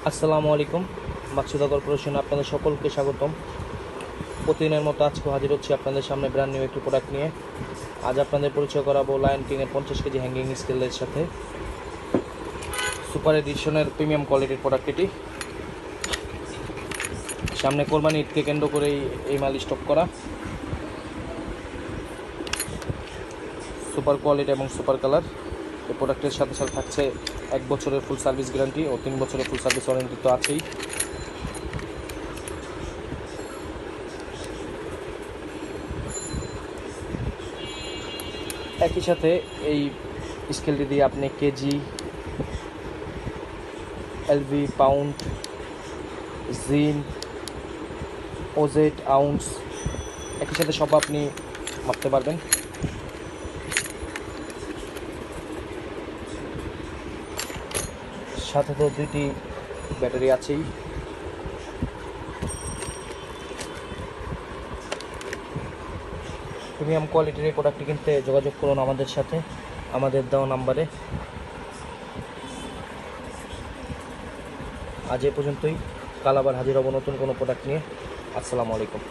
আসসালামু আলাইকুম। মাকসুদা কর্পোরেশনে আপনাদের সকলকে স্বাগতম। প্রতিদিনের মতো আজকেও হাজির হচ্ছি আপনাদের সামনে ব্র্যান্ড নিউ একটি প্রোডাক্ট নিয়ে। আজ আপনাদের পরিচয় করাবো লায়ন কিংয়ের 50 কেজি হ্যাঙ্গিং স্কেলের সাথে সুপার এডিশনের প্রিমিয়াম কোয়ালিটির প্রোডাক্ট এটি। সামনে কোরবানি ঈদকে কেন্দ্র করেই এই মাল স্টক করা। সুপার কোয়ালিটি এবং সুপার কালার। এই প্রোডাক্টের সাথে সাথে থাকছে 1 বছরের ফুল সার্ভিস গ্যারান্টি ও 3 বছরের ফুল সার্ভিস ওয়ারেন্টি তো আছেই। একই সাথে এই স্কেলটি দিয়ে আপনি কেজি, এলভি, পাউন্ড, জিন, ওজেট, আউন্স একই সাথে সব আপনি মাপতে পারবেন। সাথে তো 2টি ব্যাটারি আছেই। প্রিমিয়াম কোয়ালিটির এই প্রোডাক্টটি কিনতে যোগাযোগ করুন আমাদের সাথে আমাদের দেওয়া নাম্বারে। আজ এ পর্যন্তই। কাল আবার হাজির হব নতুন কোনো প্রোডাক্ট নিয়ে। আসসালামু আলাইকুম।